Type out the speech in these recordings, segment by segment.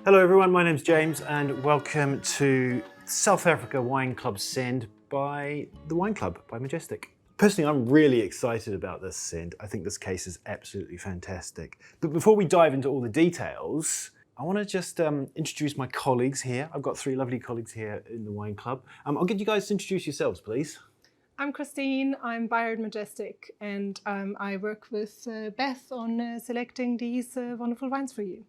Hello everyone, my name's James and welcome to South Africa Wine Club Send by the Wine Club by Majestic. Personally, I'm really excited about this send. I think this case is absolutely fantastic. But before we dive into all the details, I want to just introduce my colleagues here. I've got three lovely colleagues here in the Wine Club. I'll get you guys to introduce yourselves, please. I'm Christine, I'm buyer at Majestic, and I work with Beth on selecting these wonderful wines for you.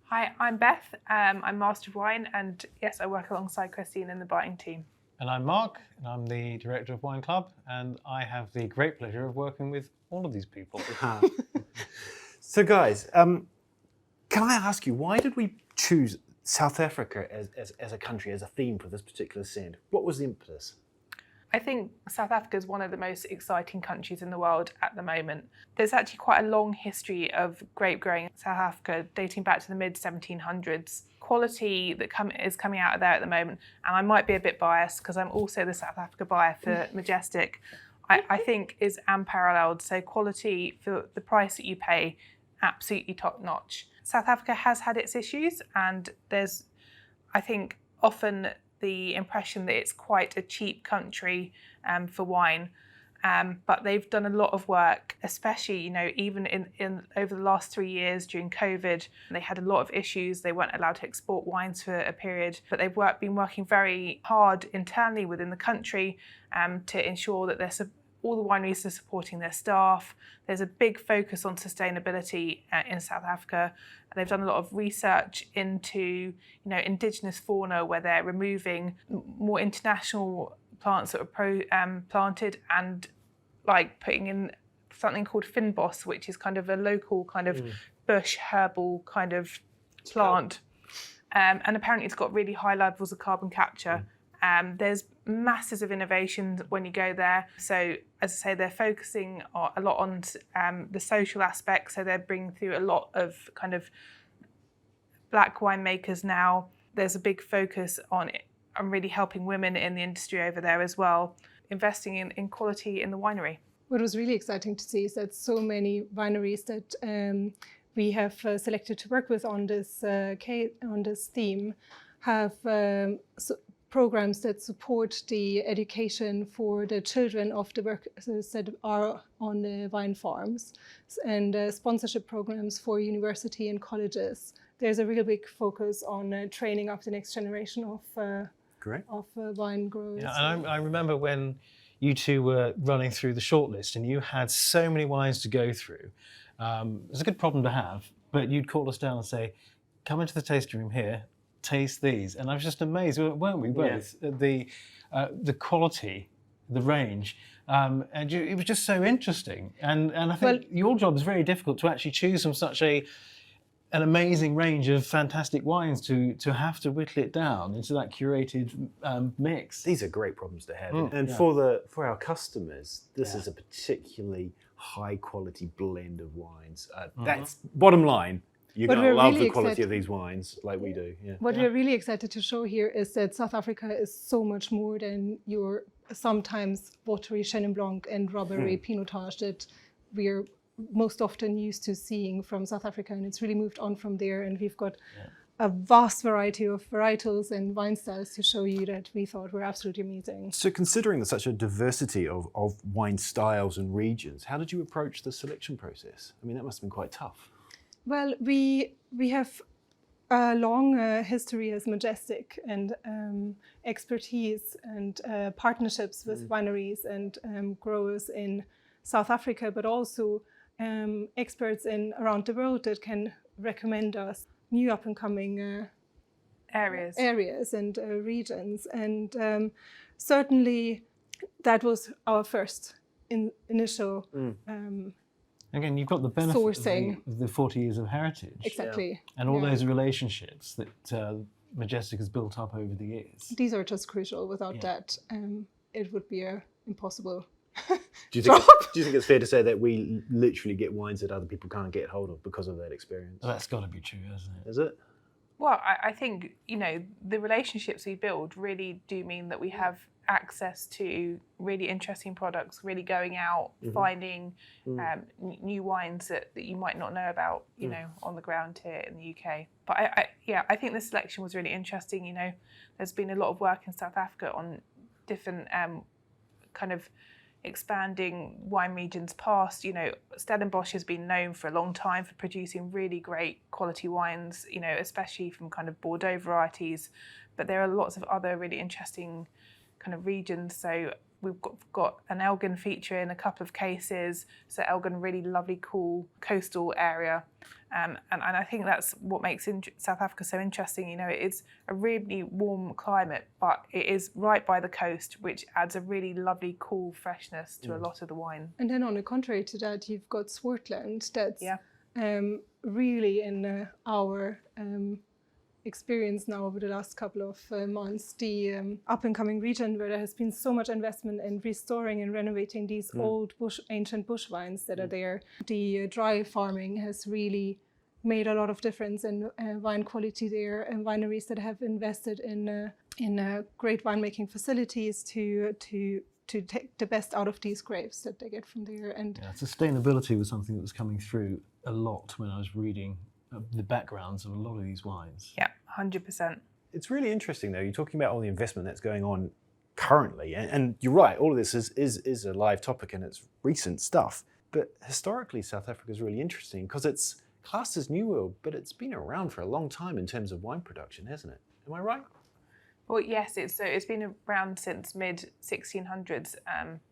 Hi, I'm Beth. I'm Master of Wine, and yes, I work alongside Christine in the buying team. And I'm Mark, and I'm the Director of Wine Club, and I have the great pleasure of working with all of these people. So guys, can I ask you, why did we choose South Africa as a country, as a theme for this particular send? What was the impetus? I think South Africa is one of the most exciting countries in the world at the moment. There's actually quite a long history of grape growing in South Africa, dating back to the mid-1700s. Quality that is coming out of there at the moment, and I might be a bit biased because I'm also the South Africa buyer for Majestic, I think is unparalleled. So quality for the price that you pay, absolutely top notch. South Africa has had its issues, and there's, I think, often the impression that it's quite a cheap country for wine, but they've done a lot of work, especially, even in over the last 3 years during COVID. They had a lot of issues. They weren't allowed to export wines for a period, but they've been working very hard internally within the country to ensure that all the wineries are supporting their staff. There's a big focus on sustainability in South Africa. They've done a lot of research into, indigenous fauna, where they're removing more international plants that are planted, and like putting in something called fynbos, which is kind of a local kind of bush herbal kind of plant. And apparently it's got really high levels of carbon capture. There's masses of innovations when you go there. So, as I say, they're focusing a lot on the social aspects. So they're bringing through a lot of kind of black winemakers now. There's a big focus on really helping women in the industry over there as well, investing in quality in the winery. What was really exciting to see is that so many wineries that we have selected to work with on this theme have programs that support the education for the children of the workers that are on the wine farms, and sponsorship programs for university and colleges. There's a real big focus on training up the next generation of wine growers. Yeah, and I remember when you two were running through the shortlist and you had so many wines to go through. It's a good problem to have, but you'd call us down and say, come into the tasting room here, taste these. And I was just amazed, weren't we both, at the quality, the range, and it was just so interesting. And I think your job is very difficult to actually choose from such an amazing range of fantastic wines to have to whittle it down into that curated mix. These are great problems to have, and for our customers, this is a particularly high quality blend of wines. That's bottom line. You're going to love the quality of these wines like we do. Yeah. What we're really excited to show here is that South Africa is so much more than your sometimes watery Chenin Blanc and rubbery Pinotage that we're most often used to seeing from South Africa, and it's really moved on from there, and we've got a vast variety of varietals and wine styles to show you that we thought were absolutely amazing. So considering such a diversity of wine styles and regions, how did you approach the selection process? I mean, that must have been quite tough. Well, we have a long history as Majestic, and expertise and partnerships with wineries and growers in South Africa, but also experts around the world that can recommend us new up-and-coming areas and regions. And certainly that was our first initial Again, you've got the benefit sourcing of the 40 years of heritage. Exactly. And all those relationships that Majestic has built up over the years. These are just crucial. Without that, it would be impossible. Do you think it's fair to say that we literally get wines that other people can't get hold of because of that experience? Well, that's got to be true, hasn't it? Is it? Well, I think, the relationships we build really do mean that we have access to really interesting products, really going out, finding new wines that you might not know about, you know, on the ground here in the UK. But I think the selection was really interesting. You know, there's been a lot of work in South Africa on different kind of expanding wine regions past. You know, Stellenbosch has been known for a long time for producing really great quality wines, you know, especially from kind of Bordeaux varieties. But there are lots of other really interesting kind of regions. So we've got an Elgin feature in a couple of cases. So Elgin, really lovely, cool coastal area. And I think that's what makes South Africa so interesting. You know, it's a really warm climate, but it is right by the coast, which adds a really lovely, cool freshness to a lot of the wine. And then on the contrary to that, you've got Swartland that's really in our experience now over the last couple of months, the up-and-coming region where there has been so much investment in restoring and renovating these old ancient bush vines that are there. The dry farming has really made a lot of difference in wine quality there, and wineries that have invested in great winemaking facilities to take the best out of these grapes that they get from there. And sustainability was something that was coming through a lot when I was reading the backgrounds of a lot of these wines. Yeah, 100%. It's really interesting though, you're talking about all the investment that's going on currently, and you're right, all of this is a live topic and it's recent stuff. But historically, South Africa is really interesting because it's classed as New World, but it's been around for a long time in terms of wine production, hasn't it? Am I right? Well, yes, it's been around since mid-1600s.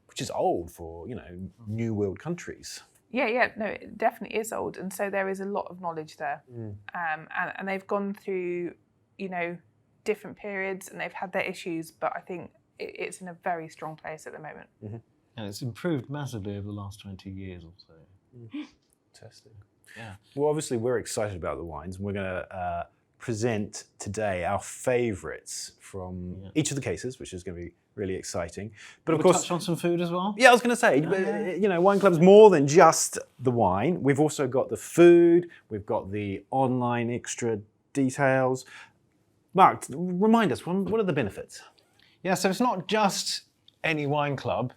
Which is old for, you know, New World countries. Yeah, no, it definitely is old, and so there is a lot of knowledge there. And they've gone through, you know, different periods, and they've had their issues, but I think it's in a very strong place at the moment. And it's improved massively over the last 20 years or so. Fantastic. Yeah. Well, obviously we're excited about the wines, and we're going to present today our favourites from each of the cases, which is going to be really exciting. But of course, touch on some food as well. Yeah, I was going to say, you know, Wine Club's more than just the wine. We've also got the food. We've got the online extra details. Mark, remind us, what are the benefits? Yeah, so it's not just any wine club.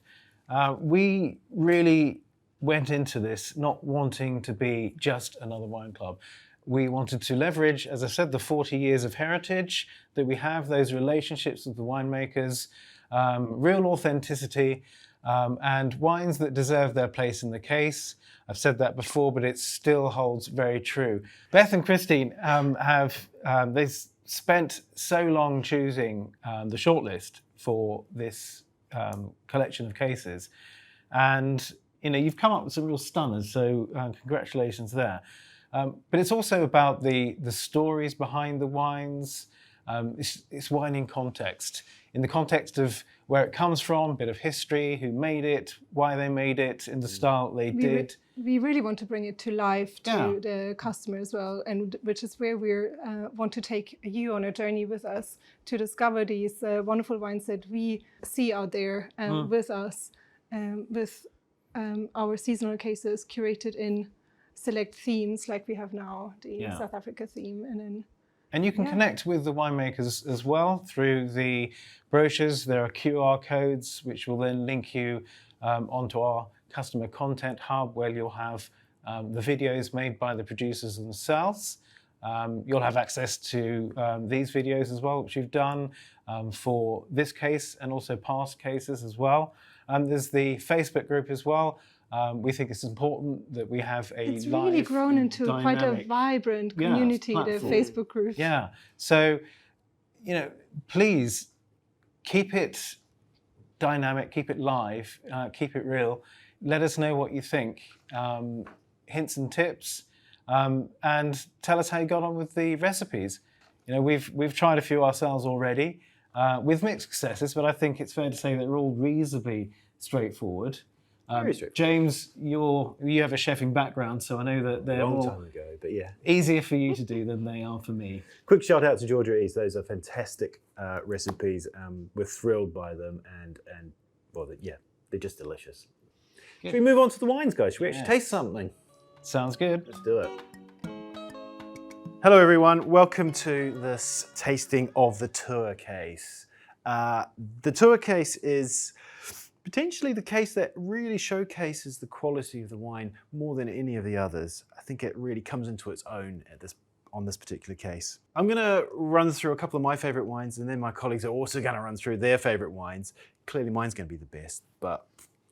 We really went into this not wanting to be just another wine club. We wanted to leverage, as I said, the 40 years of heritage that we have, those relationships with the winemakers, real authenticity, and wines that deserve their place in the case. I've said that before, but it still holds very true. Beth and Christine they spent so long choosing the shortlist for this collection of cases, and you know, you've come up with some real stunners. So congratulations there. But it's also about the stories behind the wines. It's wine in context. In the context of where it comes from, a bit of history, who made it, why they made it, in the style they did. We really want to bring it to life to the customer as well, and which is where we want to take you on a journey with us to discover these wonderful wines that we see out there with us, with our seasonal cases curated in select themes like we have now, the South Africa theme, and you can connect with the winemakers as well through the brochures. There are QR codes which will then link you onto our customer content hub, where you'll have the videos made by the producers themselves. You'll have access to these videos as well, which you've done for this case and also past cases as well. There's the Facebook group as well. We think it's important that we have a It's really grown into quite a vibrant community, the Facebook group. Yeah. So, you know, please keep it dynamic, keep it live, keep it real. Let us know what you think. Hints and tips, and tell us how you got on with the recipes. You know, we've tried a few ourselves already with mixed successes, but I think it's fair to say that they're all reasonably straightforward. James, you have a chefing background, so I know that they're a long time ago, but easier for you to do than they are for me. Quick shout out to Georgia East. Those are fantastic recipes. We're thrilled by them, and well, they're just delicious. Good. Should we move on to the wines, guys? Should we actually taste something? Sounds good. Let's do it. Hello, everyone. Welcome to this tasting of the Tour case. The Tour case is potentially the case that really showcases the quality of the wine more than any of the others. I think it really comes into its own on this particular case. I'm going to run through a couple of my favorite wines, and then my colleagues are also going to run through their favorite wines. Clearly mine's going to be the best, but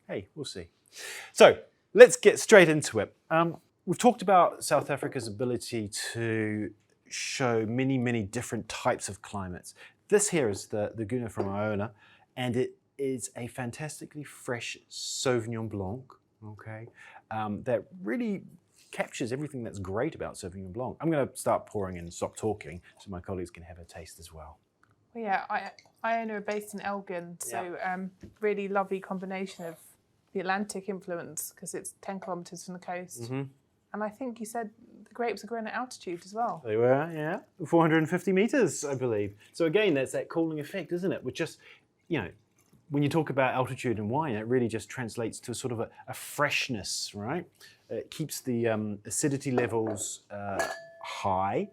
hey, we'll see. So let's get straight into it. We've talked about South Africa's ability to show many, many different types of climates. This here is the Guna from Iona, and it is a fantastically fresh Sauvignon Blanc, okay, that really captures everything that's great about Sauvignon Blanc. I'm going to start pouring and stop talking so my colleagues can have a taste as well. Well, yeah, Iona are based in Elgin, so really lovely combination of the Atlantic influence because it's 10 kilometres from the coast. Mm-hmm. And I think you said the grapes are grown at altitude as well. They were, yeah, 450 metres, I believe. So again, that's that cooling effect, isn't it? Which just, when you talk about altitude and wine, it really just translates to sort of a freshness, right? It keeps the acidity levels high,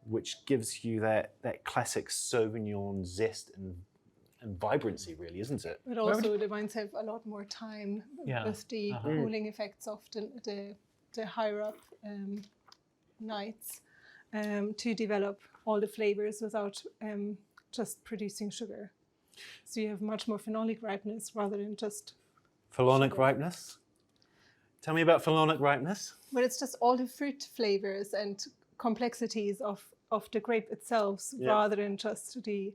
which gives you that classic Sauvignon zest and vibrancy, really, isn't it? But also the wines have a lot more time with the cooling effects of the higher up nights to develop all the flavors without just producing sugar. So you have much more phenolic ripeness rather than just phenolic sugar. ripeness. Tell me about phenolic ripeness. Well, it's just all the fruit flavors and complexities of the grape itself rather than just the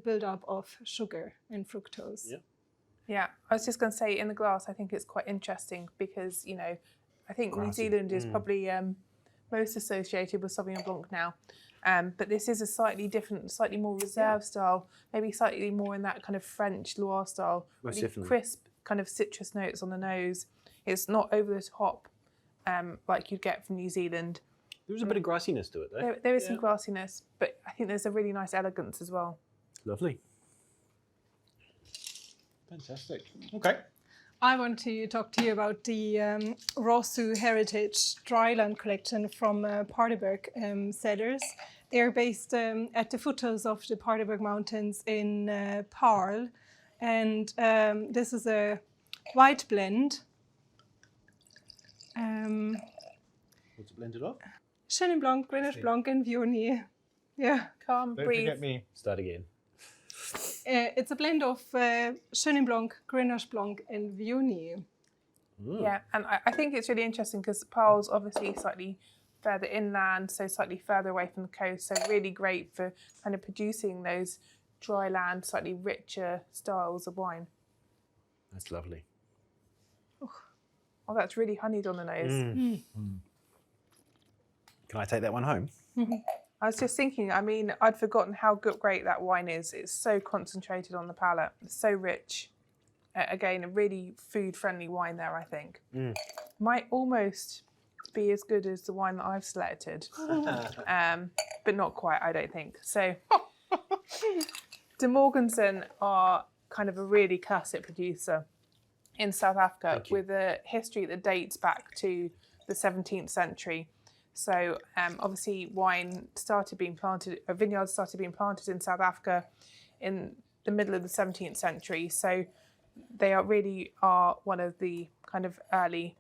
build-up of sugar and fructose. Yeah. Yeah, I was just going to say in the glass, I think it's quite interesting because, I think New Zealand is probably most associated with Sauvignon Blanc now. But this is a slightly different, slightly more reserved style, maybe slightly more in that kind of French Loire style. Most really definitely. Crisp kind of citrus notes on the nose. It's not over the top like you'd get from New Zealand. There was a bit of grassiness to it, though. There is some grassiness, but I think there's a really nice elegance as well. Lovely. Fantastic. Okay. I want to talk to you about the Rosu Heritage Dryland collection from Paardeberg cellars. They're based at the foothills of the Paardeberg Mountains in Paarl. And this is a white blend. What's it blended off? Chenin Blanc, Grenache Blanc, and Viognier. Yeah. Calm, Don't breathe. forget me. Start again. It's a blend of Chenin Blanc, Grenache Blanc, and Viognier. Yeah, and I think it's really interesting because Paarl's obviously slightly further inland, so slightly further away from the coast, so really great for kind of producing those dry land, slightly richer styles of wine. That's lovely. Oh, that's really honeyed on the nose. Can I take that one home? I was just thinking, I'd forgotten how great that wine is. It's so concentrated on the palate, it's so rich. Again, a really food-friendly wine there, I think. Might almost be as good as the wine that I've selected, but not quite, I don't think. So, De Morganson are kind of a really classic producer in South Africa with a history that dates back to the 17th century. So obviously vineyards started being planted in South Africa in the middle of the 17th century. So they really are one of the kind of early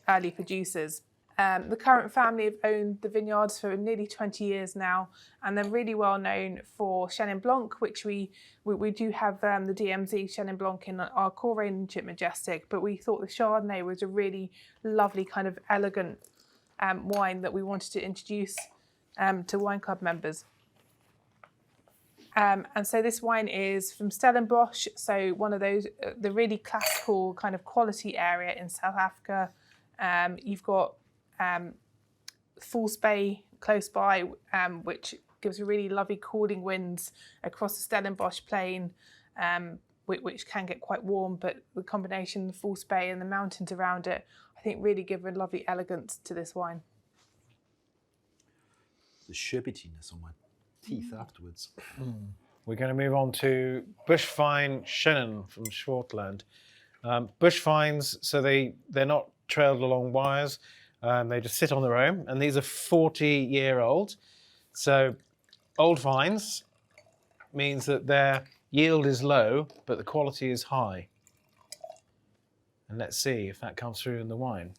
producers. The current family have owned the vineyards for nearly 20 years now, and they're really well known for Chenin Blanc, which we do have the DMZ Chenin Blanc in our core range at Majestic, but we thought the Chardonnay was a really lovely kind of elegant wine that we wanted to introduce to wine club members. And so this wine is from Stellenbosch, so one of those, the really classical kind of quality area in South Africa. You've got False Bay close by, which gives really lovely cooling winds across the Stellenbosch plain, which can get quite warm, but the combination of the False Bay and the mountains around it, I think really give a lovely elegance to this wine. The sherbetiness on my teeth afterwards. We're going to move on to Bushvine Chenin from Swartland. Bush vines, so they're not trailed along wires. They just sit on their own, and these are 40-year-old. So old vines, means that their yield is low, but the quality is high. And let's see if that comes through in the wine.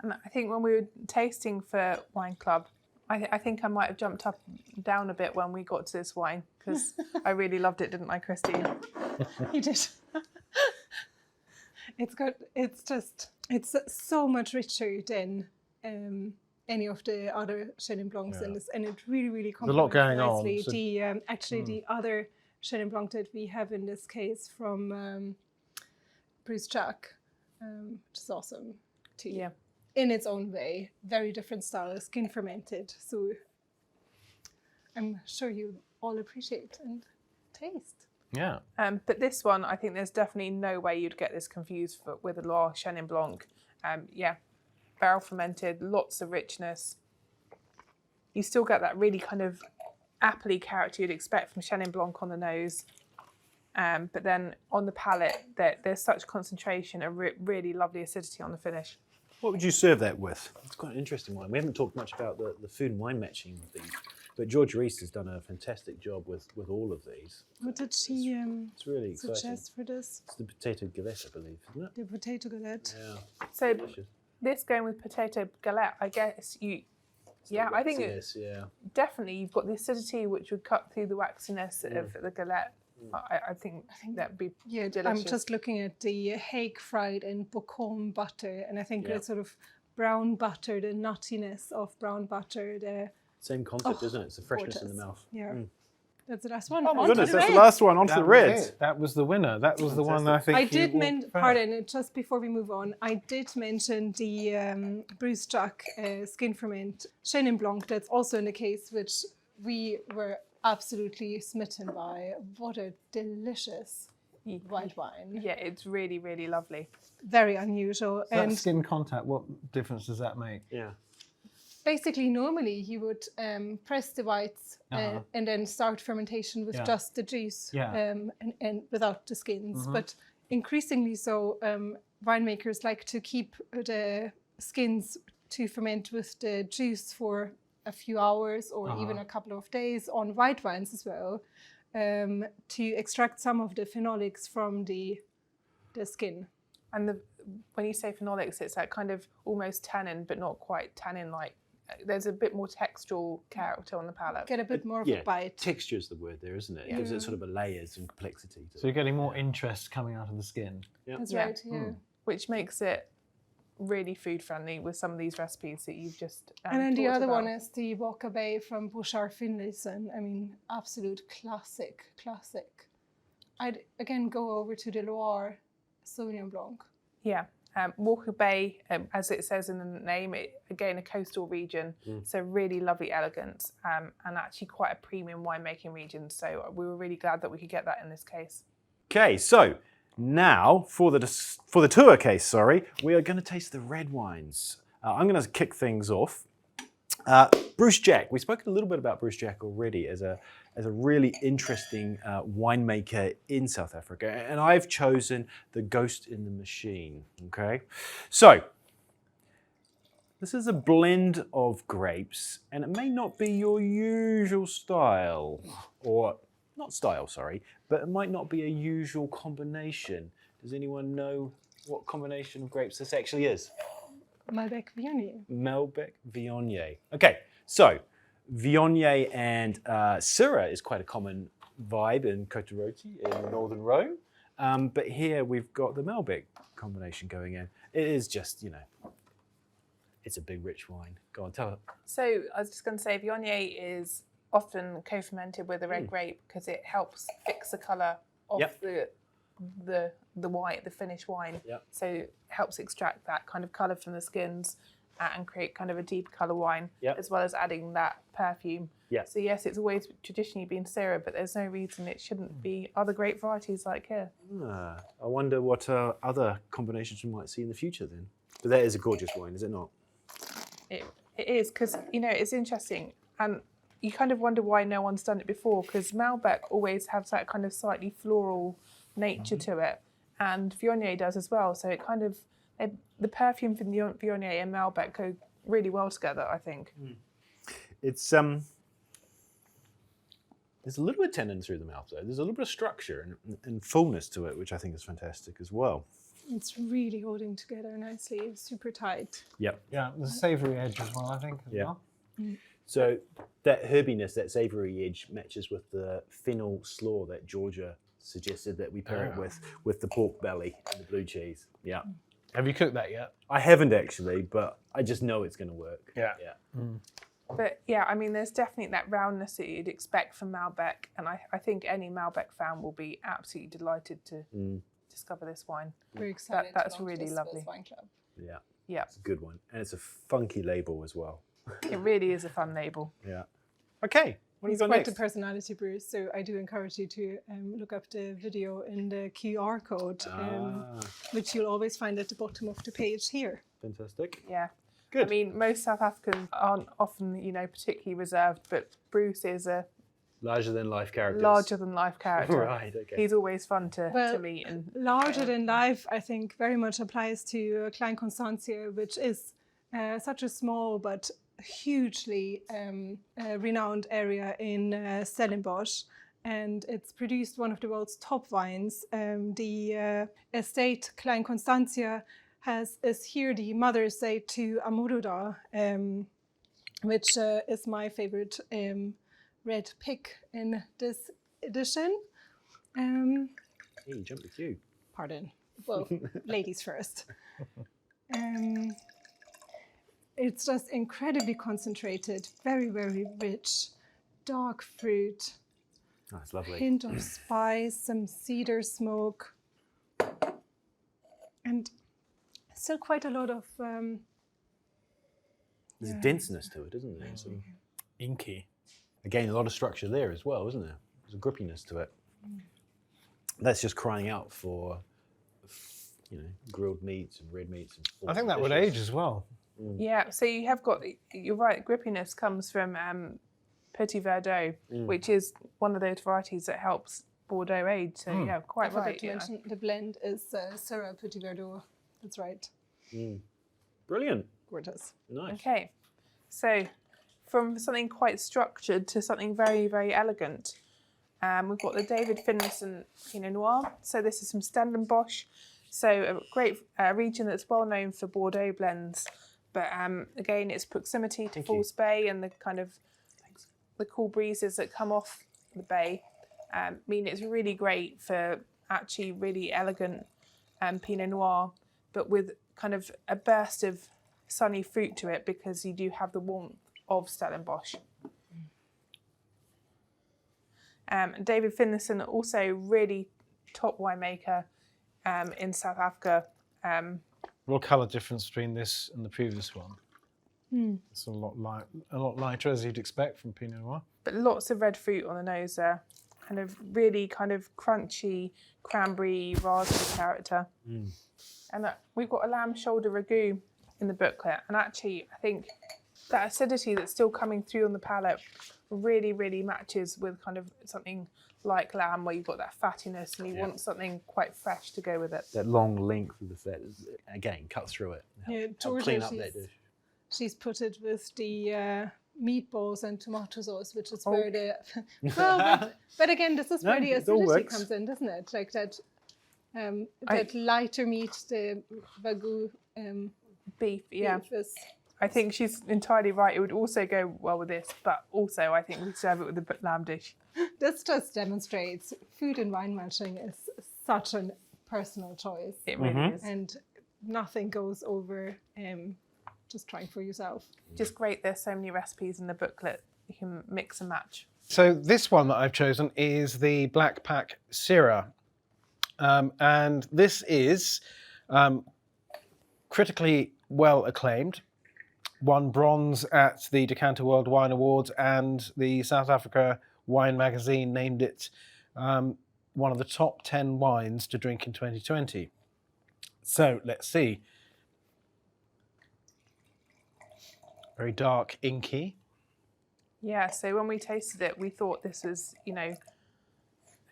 And I think when we were tasting for Wine Club, I think I might have jumped up and down a bit when we got to this wine because I really loved it, didn't I, Christine? You did. It's good. It's so much richer than any of the other Chenin Blancs in this, and it really There's a lot complements going on, nicely. so- The other Chenin Blanc that we have in this case from Bruce Jack, which is awesome too. Yeah. In its own way, very different style, skin fermented. So I'm sure you all appreciate and taste. Yeah. But this one, I think there's definitely no way you'd get this confused with a Loire Chenin Blanc. Yeah, barrel fermented, lots of richness. You still get that really kind of appley character you'd expect from Chenin Blanc on the nose. But then on the palate, there's such concentration, a really lovely acidity on the finish. What would you serve that with? It's quite an interesting one. We haven't talked much about the food and wine matching with these, but George Reese has done a fantastic job with all of these. What did she It's really exciting. suggest for this? It's the potato galette, I believe, isn't it? The potato galette. Yeah. So Delicious. this going with potato galette, I guess I think Yes, yeah. definitely you've got the acidity which would cut through the waxiness of the galette. I think that'd be Yeah, delicious. I'm just looking at the hake fried in Bocaume butter, and I think Yeah. it's sort of brown butter, the nuttiness of brown butter. Same concept, isn't it? It's the freshness in the gorgeous. mouth. Yeah, that's the last one. Oh my On to goodness, the that's the red. last one. On to the That was reds. it. That was the winner. That was the one that I think I you did walked back. pardon, just before we move on, I did mention the Bruce Jack skin ferment Chenin Blanc that's also in the case, which we were absolutely smitten by. What a delicious white wine. Yeah, it's really, really lovely. Very unusual. That And skin contact, what difference does that make? Yeah. basically, normally you would press the whites Uh-huh. and then start fermentation with Yeah. just the juice Yeah. and without the skins. But increasingly so, winemakers like to keep the skins to ferment with the juice for a few hours or even a couple of days on white wines as well, to extract some of the phenolics from the skin. And when you say phenolics, it's that kind of almost tannin, but not quite tannin-like. There's a bit more textural character on the palate. Get a bit more of Yeah, a bite. texture is the word there, isn't it? It gives it sort of a layers and complexity to So you're getting more interest coming out of the skin. That's Yeah. right, yeah. Which makes it really food friendly with some of these recipes that you've just And then the talked other about. one is the Walker Bay from Bouchard Finlayson. I mean, absolute classic. I'd again go over to the Loire Sauvignon Blanc. Yeah. Walker Bay, as it says in the name, again a coastal region, so really lovely elegance, and actually quite a premium winemaking region. So we were really glad that we could get that in this case. Okay, so now for the tour case, we are going to taste the red wines. I'm going to kick things off. Bruce Jack. We've spoken a little bit about Bruce Jack already as a really interesting winemaker in South Africa, and I've chosen the Ghost in the Machine. Okay, so this is a blend of grapes, and it may not be your usual style, or not style, sorry, but it might not be a usual combination. Does anyone know what combination of grapes this actually is? Malbec Viognier. Malbec Viognier. Okay, so Viognier and Syrah is quite a common vibe in Côte d'Rôti in northern Rhone. But here we've got the Malbec combination going in. It is just, it's a big rich wine. Go on, tell it. So I was just going to say, Viognier is often co-fermented with a red grape because it helps fix the colour of the white, the finished wine. Yep. So it helps extract that kind of colour from the skins and create kind of a deep colour wine, Yep. as well as adding that perfume. Yep. So yes, it's always traditionally been Syrah, but there's no reason it shouldn't be other grape varieties like here. I wonder what other combinations we might see in the future then. But that is a gorgeous wine, is it not? It is, because, it's interesting. And you kind of wonder why no one's done it before, because Malbec always has that kind of slightly floral nature to it. And Viognier does as well. So it kind of, the perfume from Viognier and Malbec go really well together, I think. It's There's a little bit of tannin through the mouth though. There's a little bit of structure and fullness to it, which I think is fantastic as well. It's really holding together nicely. It's super tight. Yep. Yeah, there's a savoury edge as well, I think. As Yeah. well. So that herbiness, that savoury edge matches with the fennel slaw that Georgia suggested that we pair it with the pork belly and the blue cheese. Yeah. Have you cooked that yet? I haven't actually, but I just know it's going to work. Yeah. Yeah. But yeah, I mean, there's definitely that roundness that you'd expect from Malbec, and I think any Malbec fan will be absolutely delighted to discover this wine. We're excited. That's to launch really this lovely. with Wine Club. Yeah. Yeah, It's a good one. And it's a funky label as well. it really is a fun label. Yeah. Okay. What do you He's got quite next? a personality, Bruce. So I do encourage you to look up the video in the QR code, which you'll always find at the bottom of the page here. Fantastic. Yeah. Good. I mean, most South Africans aren't often, particularly reserved, but Bruce is a Larger than life characters. larger than life character. Right, okay. He's always fun to Well, meet. And Larger than life, I think, very much applies to Klein Constantia, which is such a small but hugely renowned area in Stellenbosch. And it's produced one of the world's top wines. The estate Klein Constantia is here the mother estate to Amuruda, which is my favorite red pick in this edition. Hey, you jumped the queue. Pardon. Well, ladies first. It's just incredibly concentrated, very, very rich, dark fruit, Oh, it's lovely. hint of spice, some cedar smoke, and still quite a lot of There's a denseness to it, isn't there? So, Inky. again, a lot of structure there as well, isn't there? There's a grippiness to it. That's just crying out for, grilled meats and red meats. And I think that would age as well. yeah, so you have got, you're right, grippiness comes from Petit Verdot, which is one of those varieties that helps Bordeaux age. So yeah, I quite forgot right. to Yeah. mention the blend is Syrah Petit Verdot. That's right. Brilliant. Gorgeous. Nice. Okay, so from something quite structured to something very, very elegant, we've got the David Finlayson Pinot Noir. So this is from Stellenbosch. So a great region that's well known for Bordeaux blends. But again, its proximity to False Bay and the kind of the cool breezes that come off the bay mean it's really great for actually really elegant Pinot Noir, but with kind of a burst of sunny fruit to it because you do have the warmth of Stellenbosch. David Finlayson, also really top winemaker in South Africa. Real colour difference between this and the previous one. It's a lot lighter, as you'd expect from Pinot Noir. But lots of red fruit on the nose there. Kind of really kind of crunchy, cranberry, raspberry character. And we've got a lamb shoulder ragout in the booklet. And actually, I think that acidity that's still coming through on the palate really, really matches with kind of something like lamb, where you've got that fattiness and you want something quite fresh to go with it. That long length of the fat, again, cut through it. Yeah, Help clean up that dish. She's put it with the meatballs and tomato sauce, which is where the well, but again, this is where the it all acidity works. comes in, doesn't it? Like that, that lighter meat, the wagyu Beef, yeah. beef is. I think she's entirely right. It would also go well with this, but also I think we serve it with a lamb dish. This just demonstrates food and wine matching is such a personal choice, It really is. and nothing goes over just trying for yourself. Just great. There's so many recipes in the booklet. You can mix and match. So this one that I've chosen is the Black Pack Syrah. And this is critically well acclaimed. Won bronze at the Decanter World Wine Awards, and the South Africa Wine Magazine named it one of the top 10 wines to drink in 2020. So let's see. Very dark, inky. Yeah. So when we tasted it, we thought this was, a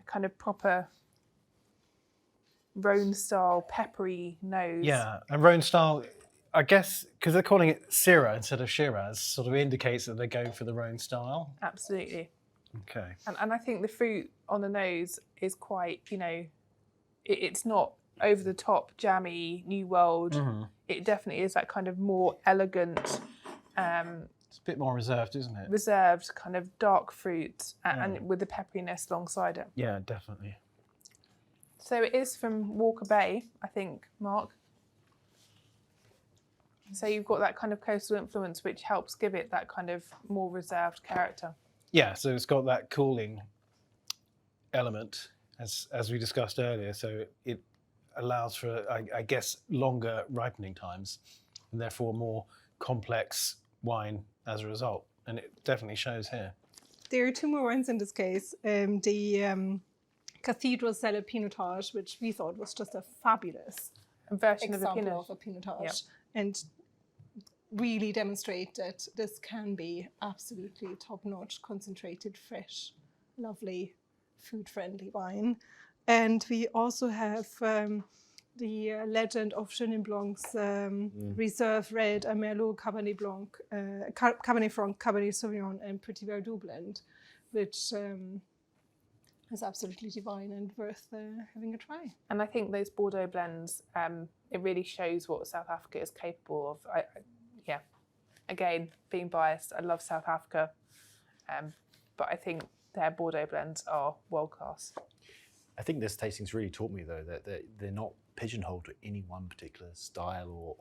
kind of proper Rhone style peppery nose. Yeah, and Rhone style, I guess, because they're calling it Syrah instead of Shiraz, sort of indicates that they're going for the Rhone style. Absolutely. Okay. And I think the fruit on the nose is quite, it's not over the top, jammy, New World. It definitely is that kind of more elegant, It's a bit more reserved, isn't it? reserved kind of dark fruit and with the pepperiness alongside it. Yeah, definitely. So it is from Walker Bay, I think, Mark. So you've got that kind of coastal influence, which helps give it that kind of more reserved character. Yeah, so it's got that cooling element, as we discussed earlier. So it allows for, I guess, longer ripening times, and therefore more complex wine as a result. And it definitely shows here. There are two more wines in this case. The Cathedral Cellar Pinotage, which we thought was just a fabulous A version of a example Pinot. of a Pinotage, Yep. and really demonstrate that this can be absolutely top-notch, concentrated, fresh, lovely, food-friendly wine. And we also have the legend of Chenin Blanc's Reserve Red, a Merlot Cabernet Blanc, Cabernet Franc, Cabernet Sauvignon, and Petit Verdot blend, which is absolutely divine and worth having a try. And I think those Bordeaux blends, it really shows what South Africa is capable of. Again, being biased, I love South Africa, but I think their Bordeaux blends are world class. I think this tasting's really taught me, though, that they're not pigeonholed to any one particular style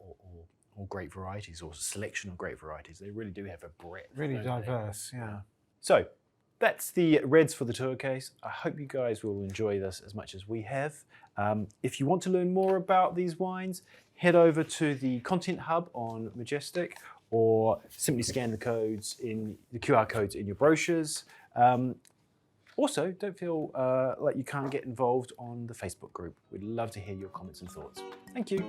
or grape varieties or selection of grape varieties. They really do have a breadth. Really don't they? diverse, yeah. So that's the reds for the tour case. I hope you guys will enjoy this as much as we have. If you want to learn more about these wines, head over to the Content Hub on Majestic, or simply scan the QR codes in your brochures. Also, don't feel like you can't get involved on the Facebook group. We'd love to hear your comments and thoughts. Thank you.